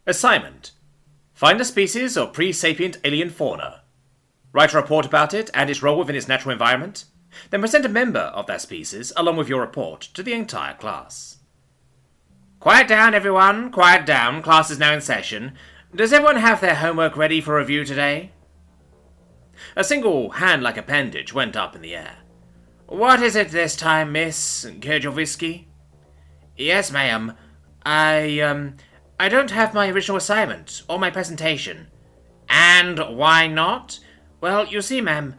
Assignment. Find a species of pre-sapient alien fauna. Write a report about it and its role within its natural environment. Then present a member of that species, along with your report, to the entire class. Quiet down, everyone. Quiet down. Class is now in session. Does everyone have their homework ready for review today? A single hand-like appendage went up in the air. What is it this time, Miss Kerjovisky? Yes, ma'am. I don't have my original assignment, or my presentation. And why not? Well, you see, ma'am,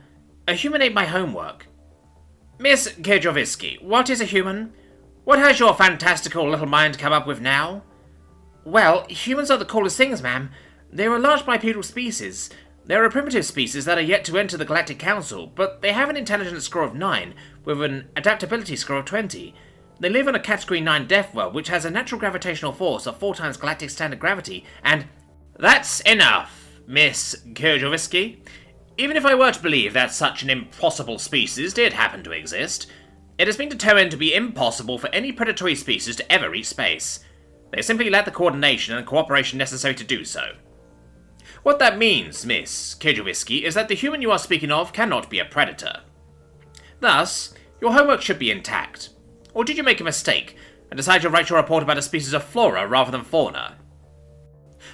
a human ate my homework. Miss Kerjovisky, what is a human? What has your fantastical little mind come up with now? Well, humans are the coolest things, ma'am. They're a large bipedal species. They're a primitive species that are yet to enter the Galactic Council, but they have an intelligence score of 9, with an adaptability score of 20. They live on a Category 9 death world, which has a natural gravitational force of 4 times galactic standard gravity, and... That's enough, Miss Kerjovisky. Even if I were to believe that such an impossible species did happen to exist, it has been determined to be impossible for any predatory species to ever reach space. They simply lack the coordination and cooperation necessary to do so. What that means, Miss Kerjovisky, is that the human you are speaking of cannot be a predator. Thus, your homework should be intact. Or did you make a mistake and decide to write your report about a species of flora rather than fauna?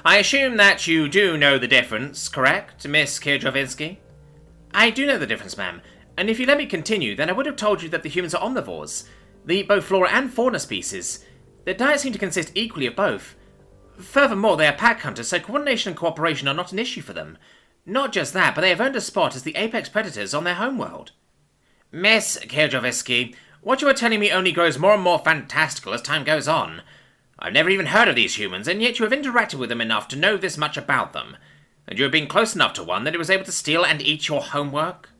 I assume that you do know the difference, correct, Miss Kerjovisky? I do know the difference, ma'am, and if you let me continue, then I would have told you that the humans are omnivores. They eat both flora and fauna species. Their diets seem to consist equally of both. Furthermore, they are pack hunters, so coordination and cooperation are not an issue for them. Not just that, but they have earned a spot as the apex predators on their homeworld. Miss Kerjovisky, what you are telling me only grows more and more fantastical as time goes on. I've never even heard of these humans, and yet you have interacted with them enough to know this much about them. And you have been close enough to one that it was able to steal and eat your homework?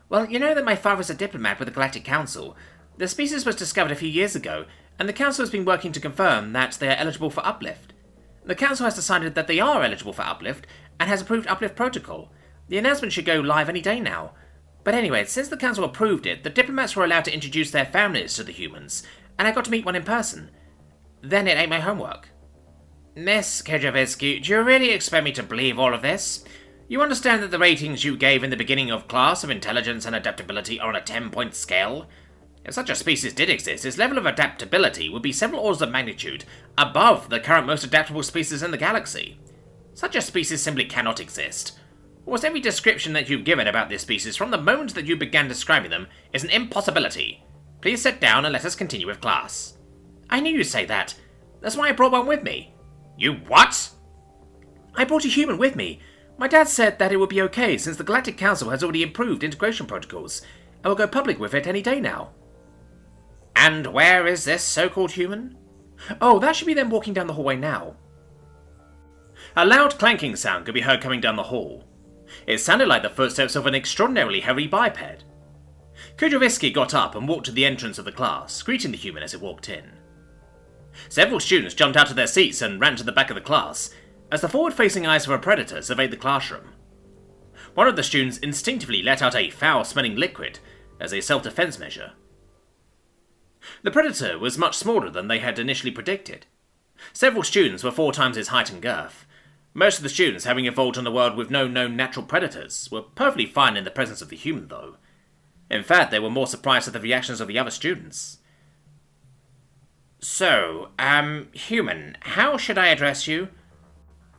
Well, you know that my father is a diplomat with the Galactic Council. The species was discovered a few years ago, and the Council has been working to confirm that they are eligible for uplift. The Council has decided that they are eligible for uplift, and has approved uplift protocol. The announcement should go live any day now. But anyway, since the Council approved it, the diplomats were allowed to introduce their families to the humans, and I got to meet one in person. Then it ate my homework. Miss Kerjovisky, do you really expect me to believe all of this? You understand that the ratings you gave in the beginning of class of intelligence and adaptability are on a 10-point scale? If such a species did exist, its level of adaptability would be several orders of magnitude above the current most adaptable species in the galaxy. Such a species simply cannot exist. Almost every description that you've given about this species from the moment that you began describing them is an impossibility. Please sit down and let us continue with class. I knew you'd say that. That's why I brought one with me. You what? I brought a human with me. My dad said that it would be okay since the Galactic Council has already improved integration protocols, and will go public with it any day now. And where is this so-called human? Oh, that should be them walking down the hallway now. A loud clanking sound could be heard coming down the hall. It sounded like the footsteps of an extraordinarily heavy biped. Kerjovisky got up and walked to the entrance of the class, greeting the human as it walked in. Several students jumped out of their seats and ran to the back of the class, as the forward-facing eyes of a predator surveyed the classroom. One of the students instinctively let out a foul-smelling liquid as a self-defense measure. The predator was much smaller than they had initially predicted. Several students were 4 times his height and girth. Most of the students, having evolved on a world with no known natural predators, were perfectly fine in the presence of the human, though. In fact, they were more surprised at the reactions of the other students. So, human, how should I address you?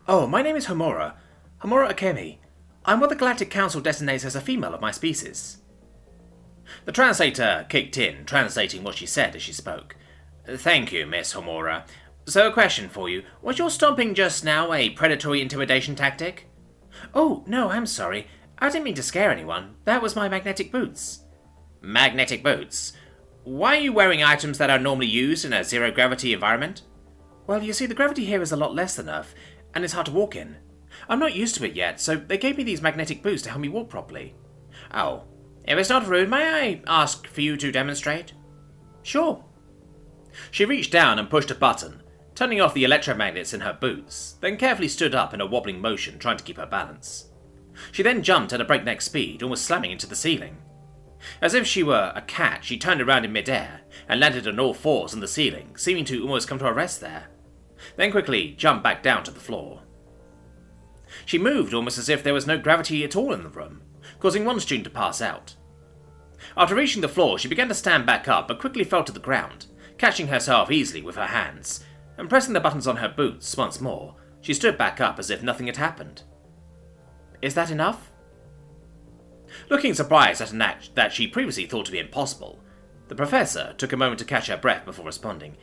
Oh, my name is Homura. Homura Akemi. I'm what the Galactic Council designates as a female of my species. The translator kicked in, translating what she said as she spoke. Thank you, Miss Homura. So a question for you. Was your stomping just now a predatory intimidation tactic? Oh, no, I'm sorry. I didn't mean to scare anyone. That was my magnetic boots. Magnetic boots? Why are you wearing items that are normally used in a zero-gravity environment? Well, you see, the gravity here is a lot less than Earth, and it's hard to walk in. I'm not used to it yet, so they gave me these magnetic boots to help me walk properly. Oh, if it's not rude, may I ask for you to demonstrate? Sure. She reached down and pushed a button, turning off the electromagnets in her boots, then carefully stood up in a wobbling motion, trying to keep her balance. She then jumped at a breakneck speed and was slamming into the ceiling. As if she were a cat, she turned around in midair and landed on all fours on the ceiling, seeming to almost come to a rest there. then quickly jumped back down to the floor. She moved almost as if there was no gravity at all in the room, causing one student to pass out. After reaching the floor, she began to stand back up but quickly fell to the ground, catching herself easily with her hands, and pressing the buttons on her boots once more, she stood back up as if nothing had happened. "Is that enough?" Looking surprised at an act that she previously thought to be impossible, the professor took a moment to catch her breath before responding.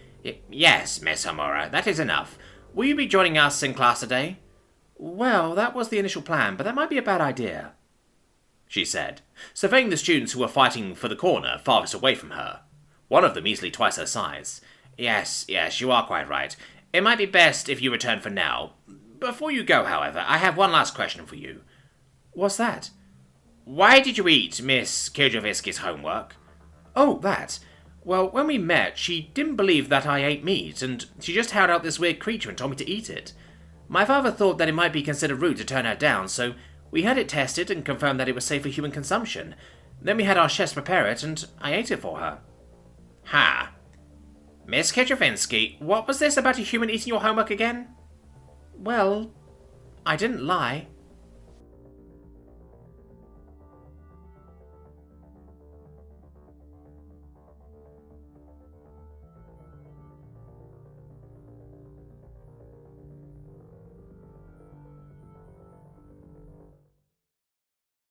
"Yes, Miss Homura, that is enough. Will you be joining us in class today?" "Well, that was the initial plan, but that might be a bad idea," she said, surveying the students who were fighting for the corner farthest away from her, one of them easily twice her size. Yes, you are quite right. It might be best if you return for now. Before you go, however, I have one last question for you." "What's that?" "Why did you eat Miss Kiljovisky's homework?" "Oh, that. Well, when we met, she didn't believe that I ate meat, and she just held out this weird creature and told me to eat it. My father thought that it might be considered rude to turn her down, so we had it tested and confirmed that it was safe for human consumption. Then we had our chefs prepare it, and I ate it for her." "Ha. Miss Kiljovisky, what was this about a human eating your homework again?" "Well, I didn't lie."